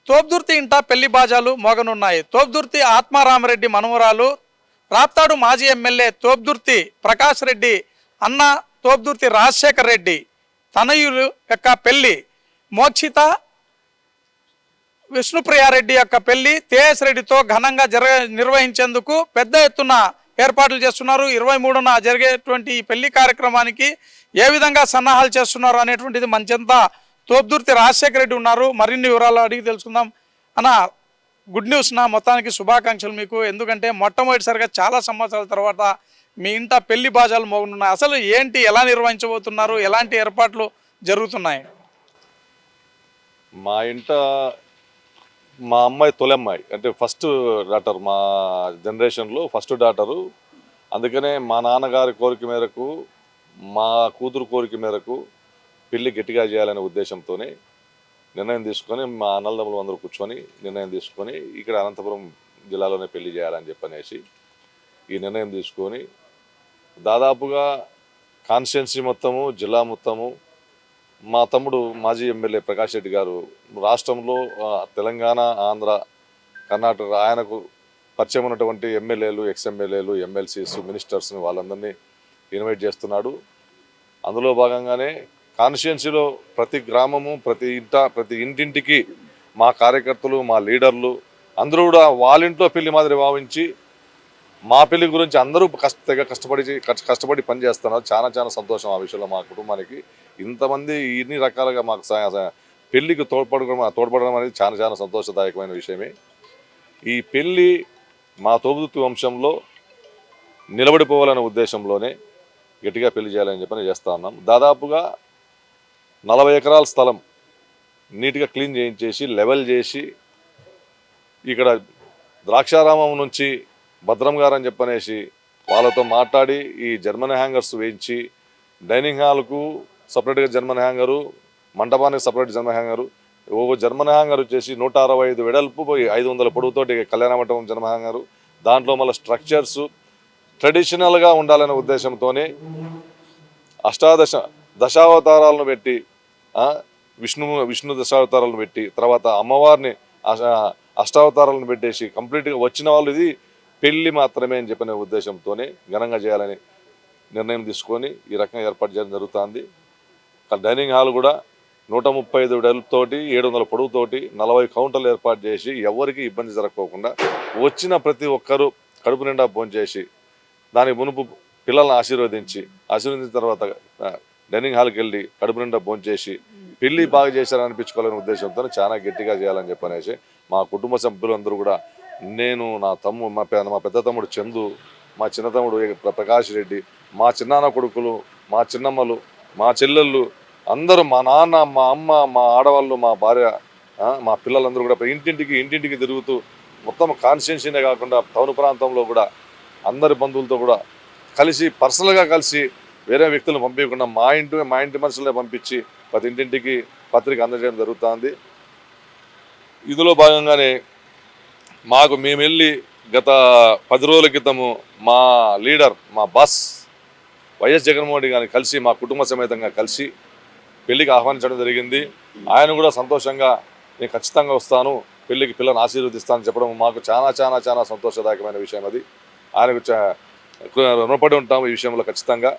తోపుదుర్తి ఇంట పెళ్లి బాజాలు మోగనున్నాయి. తోపుదుర్తి ఆత్మారామరెడ్డి మనవరాలు రాప్తాడు మాజీ ఎమ్మెల్యే తోపుదుర్తి ప్రకాష్ రెడ్డి అన్న తోపుదుర్తి రాజశేఖర్ రెడ్డి తనయులు యొక్క పెళ్లి మోక్షిత విష్ణుప్రియారెడ్డి యొక్క పెళ్లి తేఎస్ రెడ్డితో ఘనంగా నిర్వహించేందుకు పెద్ద ఎత్తున ఏర్పాట్లు చేస్తున్నారు. 23న జరిగేటువంటి ఈ పెళ్లి కార్యక్రమానికి ఏ విధంగా సన్నాహాలు చేస్తున్నారు అనేటువంటిది మంచెంత తోపుదుర్తి రాజశేఖర రెడ్డి ఉన్నారు. మరిన్ని వివరాలు అడిగి తెలుసుకుందాం. అన్న, గుడ్ న్యూస్ నా, మొత్తానికి శుభాకాంక్షలు మీకు. ఎందుకంటే మొట్టమొదటిసారిగా చాలా సంవత్సరాల తర్వాత మీ ఇంట పెళ్లి బాజాలు మోగనున్నాయి. అసలు ఏంటి, ఎలా నిర్వహించబోతున్నారు, ఎలాంటి ఏర్పాట్లు జరుగుతున్నాయి? మా ఇంట మా అమ్మాయి తొలి అమ్మాయి, అంటే ఫస్ట్ డాటర్, మా జనరేషన్లో ఫస్ట్ డాటరు. అందుకనే మా నాన్నగారి కోరిక మేరకు, మా కూతురు కోరిక మేరకు పెళ్లి గట్టిగా చేయాలనే ఉద్దేశంతోనే నిర్ణయం తీసుకొని, మా అన్నదమ్ములు అందరూ కూర్చొని నిర్ణయం తీసుకొని ఇక్కడ అనంతపురం జిల్లాలోనే పెళ్లి చేయాలని చెప్పనేసి ఈ నిర్ణయం తీసుకొని దాదాపుగా కాన్స్టిట్యున్సీ మొత్తము, జిల్లా మొత్తము, మా తమ్ముడు మాజీ ఎమ్మెల్యే ప్రకాష్ రెడ్డి గారు రాష్ట్రంలో తెలంగాణ, ఆంధ్ర, కర్ణాటక ఆయనకు పరిచయం ఉన్నటువంటి ఎమ్మెల్యేలు, ఎక్స్ఎమ్మెల్యేలు, ఎమ్మెల్సీస్, మినిస్టర్స్ని వాళ్ళందరినీ ఇన్వైట్ చేస్తున్నాడు. అందులో భాగంగానే కాన్స్టిట్యున్సీలో ప్రతి గ్రామము, ప్రతి ఇంటింటికి మా కార్యకర్తలు, మా లీడర్లు అందరూ కూడా వాళ్ళ ఇంట్లో పెళ్లి మాదిరి భావించి మా పెళ్లి గురించి అందరూ తెగ కష్టపడి పనిచేస్తున్నారు. చాలా చాలా సంతోషం ఆ విషయంలో. మా కుటుంబానికి ఇంతమంది ఇన్ని రకాలుగా మాకు పెళ్లికి తోడ్పడడం అనేది చాలా చాలా సంతోషదాయకమైన విషయమే. ఈ పెళ్లి మా తోబుదుర్తి వంశంలో నిలబడిపోవాలనే ఉద్దేశంలోనే గట్టిగా పెళ్లి చేయాలని చెప్పని చేస్తూ ఉన్నాం. దాదాపుగా 40 ఎకరాల స్థలం నీట్గా క్లీన్ చేయించేసి, లెవెల్ చేసి, ఇక్కడ ద్రాక్షారామం నుంచి భద్రం గారు అని చెప్పనేసి వాళ్ళతో మాట్లాడి ఈ జర్మన్ హ్యాంగర్స్ వేయించి, డైనింగ్ హాల్కు సపరేట్గా జర్మన్ హ్యాంగరు, మంటపానికి సపరేట్ జర్మన్ హ్యాంగరు, ఒక జర్మన్ హ్యాంగర్ వచ్చేసి 165 వెడల్పు, 500 పొడవుతోటి కళ్యాణ మంటపం జర్మన్ హ్యాంగరు. దాంట్లో మళ్ళీ స్ట్రక్చర్స్ ట్రెడిషనల్గా ఉండాలనే ఉద్దేశంతోనే దశావతారాలను పెట్టి, విష్ణు దశావతారాలను పెట్టి, తర్వాత అమ్మవారిని అష్టావతారాలను పెట్టేసి కంప్లీట్గా వచ్చిన వాళ్ళు ఇది పెళ్లి మాత్రమే అని చెప్పిన ఉద్దేశంతోనే ఘనంగా చేయాలని నిర్ణయం తీసుకొని ఈ రకంగా ఏర్పాటు చేయడం జరుగుతుంది. డైనింగ్ హాల్ కూడా 135 వెడల్పుతోటి, 700 పొడవుతోటి 40 కౌంటర్లు ఏర్పాటు చేసి ఎవరికి ఇబ్బంది జరగకోకుండా వచ్చిన ప్రతి ఒక్కరూ కడుపు నిండా భోంచేసి, దానికి మునుపు పిల్లల్ని ఆశీర్వదించిన తర్వాత డైనింగ్ హాల్కి వెళ్ళి కడుపు నిండా భోంచేసి పెళ్లి బాగా చేశారని అనిపించుకోవాలనే ఉద్దేశంతో చాలా గట్టిగా చేయాలని చెప్పనేసి మా కుటుంబ సభ్యులందరూ కూడా, నేను, మా పెద్ద తమ్ముడు చందు, మా చిన్న తమ్ముడు ప్రకాష్ రెడ్డి, మా చిన్నాన్న కొడుకులు, మా చిన్నమ్మలు, మా చెల్లెళ్ళు అందరూ, మా నాన్న, మా అమ్మ, మా ఆడవాళ్ళు, మా భార్య, మా పిల్లలందరూ కూడా ఇంటింటికి తిరుగుతూ మొత్తం కాన్స్టిట్యున్సీనే కాకుండా టౌన్ ప్రాంతంలో కూడా అందరి బంధువులతో కూడా కలిసి, పర్సనల్గా కలిసి, వేరే వ్యక్తులను పంపించకుండా మా ఇంటి మనుషులనే పంపించి ప్రతి ఇంటింటికి పత్రిక అందజేయడం జరుగుతుంది. ఇందులో భాగంగానే మేము వెళ్ళి గత 10 రోజుల క్రితము మా లీడర్, మా బాస్ వైఎస్ జగన్మోహన్ రెడ్డి గారిని కలిసి, మా కుటుంబ సమేతంగా కలిసి పెళ్లికి ఆహ్వానించడం జరిగింది. ఆయన కూడా సంతోషంగా నేను ఖచ్చితంగా వస్తాను, పెళ్లికి పిల్లని ఆశీర్వదిస్తానని చెప్పడం మాకు చాలా చాలా చాలా సంతోషదాయకమైన విషయం. అది ఆయనకు రుణపడి ఉంటాము ఈ విషయంలో. ఖచ్చితంగా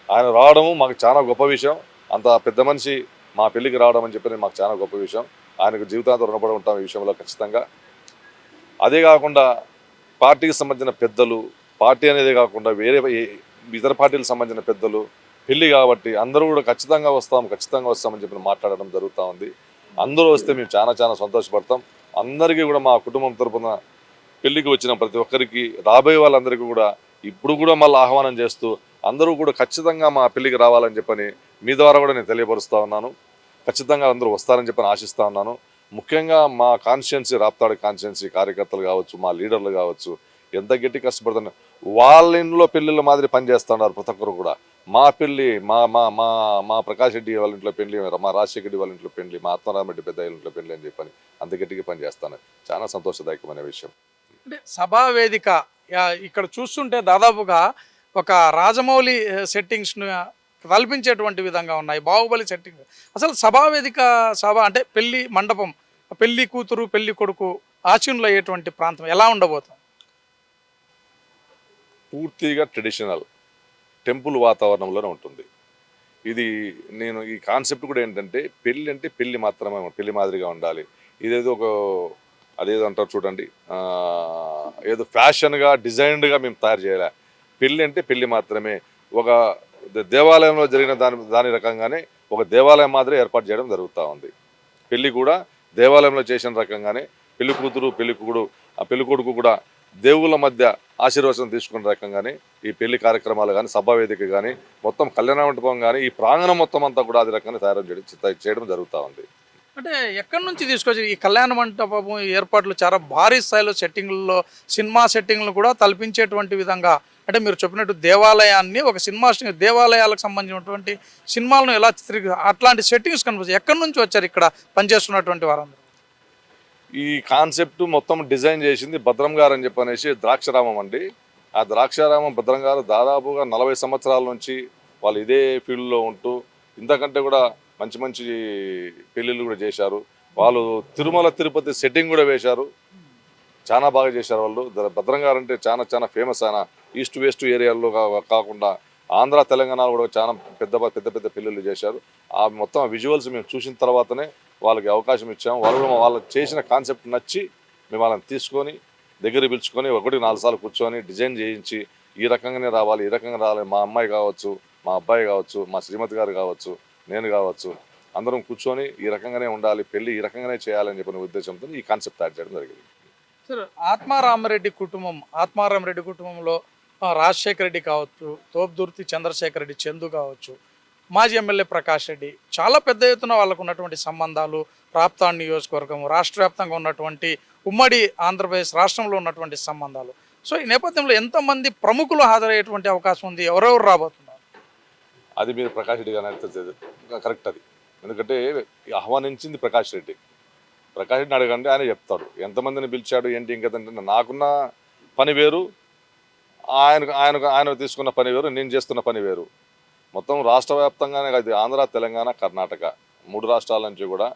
ఆయన రావడము మాకు చాలా గొప్ప విషయం. అంత పెద్ద మనిషి మా పెళ్లికి రావడం అని చెప్పి మాకు చాలా గొప్ప విషయం. ఆయనకు జీవితాంతం రుణపడి ఉంటాం ఈ విషయంలో ఖచ్చితంగా. అదే కాకుండా పార్టీకి సంబంధించిన పెద్దలు, పార్టీ అనేది కాకుండా వేరే ఇతర పార్టీలకు సంబంధించిన పెద్దలు, పెళ్లి కాబట్టి అందరూ కూడా ఖచ్చితంగా వస్తామని చెప్పి మాట్లాడడం జరుగుతూ ఉంది. అందరూ వస్తే మేము చాలా చాలా సంతోషపడతాం. అందరికీ కూడా మా కుటుంబం తరపున పెళ్లికి వచ్చిన ప్రతి ఒక్కరికి, రాబోయే వాళ్ళందరికీ కూడా ఇప్పుడు కూడా మళ్ళీ ఆహ్వానం చేస్తూ అందరూ కూడా ఖచ్చితంగా మా పెళ్లికి రావాలని చెప్పని మీ ద్వారా కూడా నేను తెలియపరుస్తూ ఉన్నాను. ఖచ్చితంగా అందరూ వస్తారని చెప్పని ఆశిస్తూ ఉన్నాను. ముఖ్యంగా మా కాన్స్టిట్యున్సీ, రాప్తాడు కాన్స్టిట్యున్సీ కార్యకర్తలు కావచ్చు, మా లీడర్లు కావచ్చు, ఎంత గట్టి కష్టపడుతున్నారు. వాళ్ళ ఇంట్లో పెళ్ళిళ్ళ మాదిరి పనిచేస్తున్నారు ప్రతి ఒక్కరు కూడా. మా పెళ్ళి, మా మా మా మా ప్రకాష్ రెడ్డి వాళ్ళ ఇంట్లో పెళ్లి, మా రాజశేఖర రెడ్డి వాళ్ళ ఇంట్లో పెళ్లి, మా ఆత్మారామరెడ్డి పెద్ద ఇంట్లో పెళ్లి అని చెప్పని అంత గట్టిగా పనిచేస్తాను. చాలా సంతోషదాయకమైన విషయం. అంటే సభా వేదిక ఇక్కడ చూస్తుంటే దాదాపుగా ఒక రాజమౌళి సెట్టింగ్స్ను కల్పించేటువంటి విధంగా ఉన్నాయి, బాహుబలి సెట్టింగ్. అసలు సభా వేదిక అంటే పెళ్లి మండపం పెళ్లి కూతురు పెళ్లి కొడుకు ఆచీనులు అయ్యేటువంటి ప్రాంతం ఎలా ఉండబోతుంది? పూర్తిగా ట్రెడిషనల్ టెంపుల్ వాతావరణంలోనే ఉంటుంది. ఇది నేను ఈ కాన్సెప్ట్ కూడా ఏంటంటే పెళ్ళి అంటే పెళ్ళి మాత్రమే పెళ్ళి మాదిరిగా ఉండాలి. ఇదేదో అదేదో అంటారు చూడండి, ఏదో ఫ్యాషన్గా డిజైన్డ్గా మేము తయారు చేయలే. పెళ్ళి అంటే పెళ్ళి మాత్రమే. ఒక దేవాలయంలో జరిగిన దాని రకంగానే ఒక దేవాలయం మాదిరి ఏర్పాటు చేయడం జరుగుతూ ఉంది. పెళ్ళి కూడా దేవాలయంలో చేసిన రకంగానే పెళ్లి కూతురు పెళ్లి కొడుకు కూడా దేవుళ్ళ మధ్య ఆశీర్వచనం తీసుకునే రకంగానే ఈ పెళ్లి కార్యక్రమాలు కానీ సభా వేదిక కానీ మొత్తం కళ్యాణ మంటపం కానీ ఈ ప్రాంగణం మొత్తం అంతా కూడా అది రకంగా చేయడం జరుగుతూ ఉంది. అంటే ఎక్కడి నుంచి తీసుకొచ్చి ఈ కళ్యాణ మంటపము ఏర్పాట్లు చాలా భారీ స్థాయిలో సెట్టింగ్లలో సినిమా సెట్టింగ్లు కూడా తలపించేటువంటి విధంగా, అంటే మీరు చెప్పినట్టు దేవాలయాన్ని ఒక సినిమా దేవాలయాలకు సంబంధించినటువంటి సినిమాలను ఎలా అట్లాంటి సెట్టింగ్స్ కనిపిస్తాయి. ఎక్కడి నుంచి వచ్చారు ఇక్కడ పనిచేస్తున్నటువంటి వారందరూ? ఈ కాన్సెప్ట్ మొత్తం డిజైన్ చేసింది భద్రం గారు అని చెప్పనేసి ద్రాక్షారామం అండి. ఆ ద్రాక్షారామం భద్రం గారు దాదాపుగా 40 సంవత్సరాల నుంచి వాళ్ళు ఇదే ఫీల్డ్లో ఉంటూ ఇంతకంటే కూడా మంచి మంచి పెళ్ళిళ్ళు కూడా చేశారు. వాళ్ళు తిరుమల తిరుపతి సెట్టింగ్ కూడా వేశారు. చాలా బాగా చేశారు వాళ్ళు. భద్రం గారు అంటే చాలా చాలా ఫేమస్. ఆయన ఈస్ట్ వెస్ట్ ఏరియాలో కాకుండా ఆంధ్ర తెలంగాణలో కూడా చాలా పెద్ద పెద్ద పెద్ద పెళ్ళిళ్ళు చేశారు. ఆ మొత్తం విజువల్స్ మేము చూసిన తర్వాతనే వాళ్ళకి అవకాశం ఇచ్చాము. వాళ్ళు చేసిన కాన్సెప్ట్ నచ్చి మేము వాళ్ళని తీసుకొని దగ్గర పిలుచుకొని 1-4 సార్లు కూర్చొని డిజైన్ చేయించి ఈ రకంగానే రావాలి, ఈ రకంగా రావాలి, మా అమ్మాయి కావచ్చు, మా అబ్బాయి కావచ్చు, మా శ్రీమతి గారు కావచ్చు, నేను కావచ్చు, అందరం కూర్చొని ఈ రకంగానే ఉండాలి, పెళ్ళి ఈ రకంగానే చేయాలని చెప్పిన ఉద్దేశంతో ఈ కాన్సెప్ట్ తయారు చేయడం జరిగింది. సార్, ఆత్మారామరెడ్డి కుటుంబంలో రాజశేఖర రెడ్డి కావచ్చు, తోపుదుర్తి చంద్రశేఖర్ రెడ్డి చందు కావచ్చు, మాజీ ఎమ్మెల్యే ప్రకాష్ రెడ్డి, చాలా పెద్ద ఎత్తున వాళ్ళకు ఉన్నటువంటి సంబంధాలు, రాప్తాడ్ నియోజకవర్గం, రాష్ట్ర వ్యాప్తంగా ఉన్నటువంటి ఉమ్మడి ఆంధ్రప్రదేశ్ రాష్ట్రంలో ఉన్నటువంటి సంబంధాలు. సో ఈ నేపథ్యంలో ఎంతమంది ప్రముఖులు హాజరయ్యేటువంటి అవకాశం ఉంది? ఎవరెవరు రాబోతున్నారు? అది మీరు ప్రకాష్ రెడ్డి గారు కరెక్ట్. అది ఎందుకంటే ఆహ్వానించింది ప్రకాష్ రెడ్డి. ప్రకాష్ రెడ్డిని అడగండి, ఆయన చెప్తాడు ఎంతమందిని పిలిచాడు ఏంటి. ఇంకేంటంటే నాకున్న పని వేరు, ఆయన తీసుకున్న పని వేరు, నేను చేస్తున్న పని వేరు. మొత్తం రాష్ట్ర వ్యాప్తంగానే అది ఆంధ్ర తెలంగాణ కర్ణాటక 3 రాష్ట్రాల నుంచి కూడా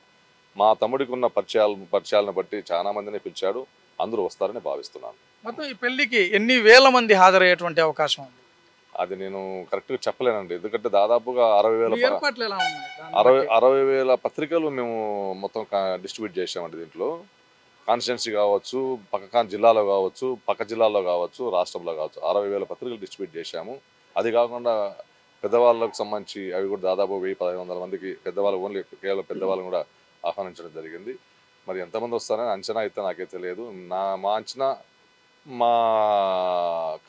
మా తమ్ముడికి ఉన్న పరిచయాలను బట్టి చాలా మందిని పిలిచాడు. అందరూ వస్తారని భావిస్తున్నాను. మొత్తం ఈ పెళ్లికి ఎన్ని వేల మంది హాజరయ్యేటువంటి అవకాశం ఉంది? అది నేను కరెక్ట్గా చెప్పలేనండి. ఎందుకంటే దాదాపుగా 60,000 పత్రికలు మేము మొత్తం డిస్ట్రిబ్యూట్ చేసామండి. దీంట్లో కాన్స్టిట్యున్సీ కావచ్చు, పక్క జిల్లాలో కావచ్చు, పక్క జిల్లాలో కావచ్చు, రాష్ట్రంలో కావచ్చు 60,000 పత్రికలు డిస్ట్రిబ్యూట్ చేశాము. అది కాకుండా పెద్దవాళ్ళకు సంబంధించి అవి కూడా దాదాపు 1,000-1,500 మందికి పెద్దవాళ్ళు, ఓన్లీ కేవలం పెద్దవాళ్ళని కూడా ఆహ్వానించడం జరిగింది. మరి ఎంతమంది వస్తారని అంచనా అయితే నాకైతే లేదు. మా అంచనా మా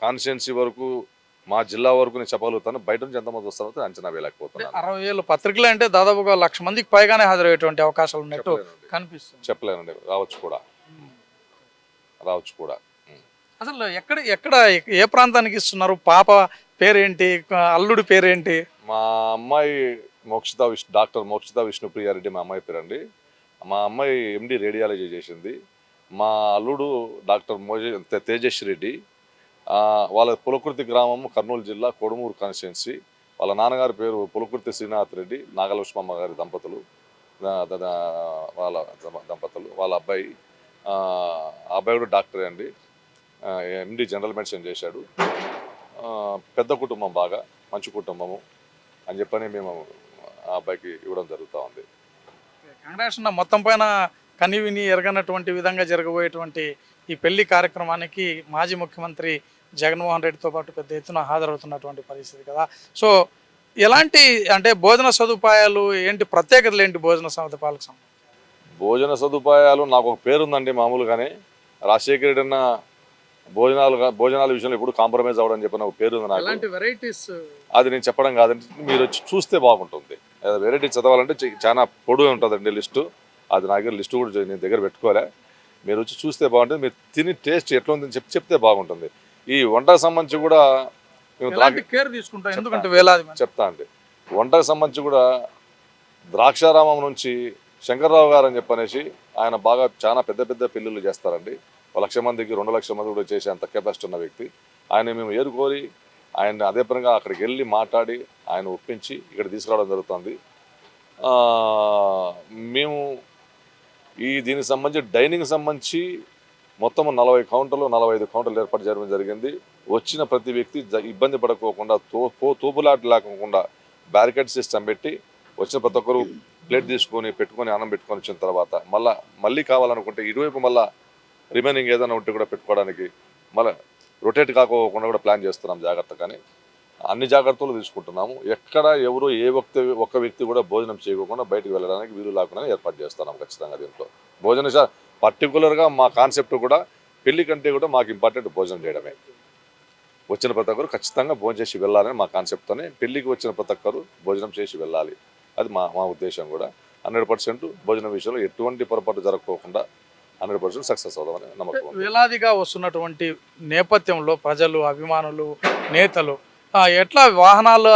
కాన్స్టిట్యున్సీ వరకు, మా జిల్లా వరకు నేను చెప్పగలుగుతాను. బయట నుంచి ఎంతమంది వస్తారో అంచనా వేయలేకపోతున్నాను. 60,000 పత్రికలు అంటే దాదాపుగా 1,00,000 మందికి పైగానే హాజరయ్యేటువంటి అవకాశాలు ఉన్నట్టు కనిపిస్తుంది. చెప్పలేనండి, రావచ్చు కూడా. అసలు ఎక్కడ ఏ ప్రాంతానికి ఇస్తున్నారు? పాప పేరేంటి? అల్లుడి పేరేంటి? మా అమ్మాయి డాక్టర్ మోక్షిత విష్ణుప్రియారెడ్డి మా అమ్మాయి పేరండి. మా అమ్మాయి MD రేడియాలజీ చేసింది. మా అల్లుడు డాక్టర్ తేజస్వి రెడ్డి. వాళ్ళ పులకుర్తి గ్రామం కర్నూలు జిల్లా కొడుమూరు కాన్స్టిట్యున్సీ. వాళ్ళ నాన్నగారి పేరు పులకుర్తి శ్రీనాథ్ రెడ్డి, నాగలక్ష్మమ్మ గారి దంపతులు. వాళ్ళ అబ్బాయి కూడా డాక్టరే అండి. MD జనరల్ మెడిసిన్ చేశాడు. పెద్ద కుటుంబం, బాగా మంచి కుటుంబము అని చెప్పని మేము ఆ అబ్బాయికి ఇవ్వడం జరుగుతూ ఉంది. కంగ్రాట్స్. మొత్తం పైన కనివిని ఎరగనటువంటి విధంగా జరగబోయేటువంటి ఈ పెళ్లి కార్యక్రమానికి మాజీ ముఖ్యమంత్రి జగన్మోహన్ రెడ్డితో పాటు పెద్ద ఎత్తున హాజరవుతున్నటువంటి పరిస్థితి కదా. సో ఎలాంటి అంటే భోజన సదుపాయాలు ఏంటి, ప్రత్యేకతలు ఏంటి భోజన సదుపాయాలకు సంబంధించి? భోజన సదుపాయాలు నాకు ఒక పేరుందండి. మామూలుగానే రాజశేఖర రెడ్డి అన్న భోజనాల విషయంలో ఎప్పుడు కాంప్రమైజ్ అవ్వడం చెప్పిన ఒక పేరు ఉంది నాకు. వెరైటీస్ అది నేను చెప్పడం కాదండి, మీరు వచ్చి చూస్తే బాగుంటుంది. వెరైటీస్ చదవాలంటే చాలా పొడుగు ఉంటుందండి లిస్టు. అది నా దగ్గర లిస్టు కూడా నేను దగ్గర పెట్టుకోలే. మీరు వచ్చి చూస్తే బాగుంటుంది. మీరు తిని టేస్ట్ ఎట్లా ఉందని చెప్తే బాగుంటుంది. ఈ వంటకు సంబంధించి కూడా మేము కేర్ తీసుకుంటాం, ఎందుకంటే వేలాది చెప్తా అండి. వంటకు సంబంధించి కూడా ద్రాక్షారామం నుంచి శంకర్రావు గారు అని చెప్పనేసి ఆయన బాగా చాలా పెద్ద పెద్ద పెళ్ళిళ్ళు చేస్తారండి. 1,00,000 మందికి 2,00,000 మంది కూడా చేసే అంత కెపాసిటీ ఉన్న వ్యక్తి. ఆయన మేము ఏరుకోరి ఆయన అదే పరంగా అక్కడికి వెళ్ళి మాట్లాడి ఆయన ఒప్పించి ఇక్కడ తీసుకురావడం జరుగుతుంది. మేము దీనికి సంబంధించి డైనింగ్ సంబంధించి మొత్తం 40 కౌంటర్లు 45 కౌంటర్లు ఏర్పాటు చేయడం జరిగింది. వచ్చిన ప్రతి వ్యక్తి ఇబ్బంది పడుకోకుండా తోపులాట లేకుండా బ్యారికేడ్ సిస్టమ్ పెట్టి వచ్చిన ప్రతి ఒక్కరు ప్లేట్ తీసుకొని పెట్టుకొని అన్నం పెట్టుకొని వచ్చిన తర్వాత మళ్ళీ కావాలనుకుంటే ఇటువైపు మళ్ళీ రిమైనింగ్ ఏదైనా ఉంటే కూడా పెట్టుకోవడానికి మళ్ళీ రొటేట్ కాకోకుండా కూడా ప్లాన్ చేస్తున్నాం జాగ్రత్తగానే. అన్ని జాగ్రత్తలు తీసుకుంటున్నాము. ఎక్కడ ఎవరు ఒక్క వ్యక్తి కూడా భోజనం చేయకుండా బయటకు వెళ్ళడానికి వీలు లేకుండా ఏర్పాటు చేస్తున్నాం ఖచ్చితంగా. దీంట్లో భోజన పర్టికులర్గా మా కాన్సెప్ట్ కూడా పెళ్లి కంటే కూడా మాకు ఇంపార్టెంట్ భోజనం చేయడమే. వచ్చిన ప్రతి ఒక్కరు ఖచ్చితంగా భోజనం చేసి వెళ్ళాలని మా కాన్సెప్ట్తోనే పెళ్లికి వచ్చిన ప్రతి ఒక్కరు భోజనం చేసి వెళ్ళాలి. అది మా ఉద్దేశం కూడా. 100% భోజనం విషయంలో ఎటువంటి పొరపాటు జరగకోకుండా 100% సక్సెస్ అవుదామని నమ్మకం. వేలాదిగా వస్తున్నటువంటి నేపథ్యంలో ప్రజలు, అభిమానులు, నేతలు ఎట్లా వాహనాలు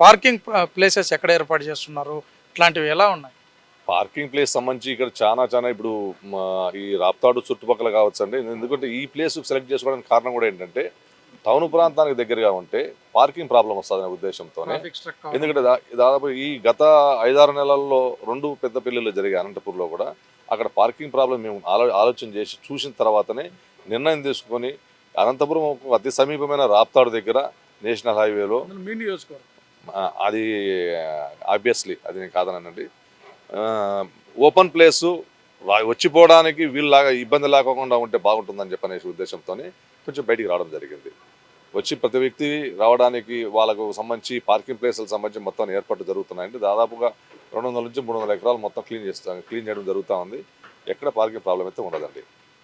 పార్కింగ్ ప్లేసెస్ ఎక్కడ ఏర్పాటు చేస్తున్నారు, ఇట్లాంటివి ఎలా ఉన్నాయి? పార్కింగ్ ప్లేస్ సంబంధించి ఇక్కడ చాలా ఇప్పుడు ఈ రాప్తాడు చుట్టుపక్కల కావచ్చు అండి. ఎందుకంటే ఈ ప్లేస్ సెలెక్ట్ చేసుకోవడానికి కారణం కూడా ఏంటంటే టౌన్ ప్రాంతానికి దగ్గరగా ఉంటే పార్కింగ్ ప్రాబ్లం వస్తుందనే ఉద్దేశంతోనే. ఎందుకంటే దాదాపు ఈ గత 5-6 నెలల్లో 2 పెద్ద పెళ్లిళ్ళు జరిగాయి అనంతపూర్లో కూడా. అక్కడ పార్కింగ్ ప్రాబ్లం మేము ఆలోచన చేసి చూసిన తర్వాతనే నిర్ణయం తీసుకొని అనంతపురం అతి సమీపమైన రాప్తాడు దగ్గర నేషనల్ హైవేలో అది ఆబ్వియస్లీ అది నేను కాదనండి, ఓపెన్ ప్లేసు వచ్చిపోవడానికి వీళ్ళలాగా ఇబ్బంది లేకుండా ఉంటే బాగుంటుందని చెప్పనే ఉద్దేశంతో కొంచెం బయటికి రావడం జరిగింది. వచ్చి ప్రతి వ్యక్తి రావడానికి వాళ్ళకు సంబంధించి పార్కింగ్ ప్లేసులకు సంబంధించి మొత్తం ఏర్పాట్లు జరుగుతున్నాయండి. దాదాపుగా 200 నుంచి 300 ఎకరాలు మొత్తం క్లీన్ చేయడం జరుగుతూ ఉంది. ఎక్కడ పార్కింగ్ ప్రాబ్లం అయితే ఉండదండి.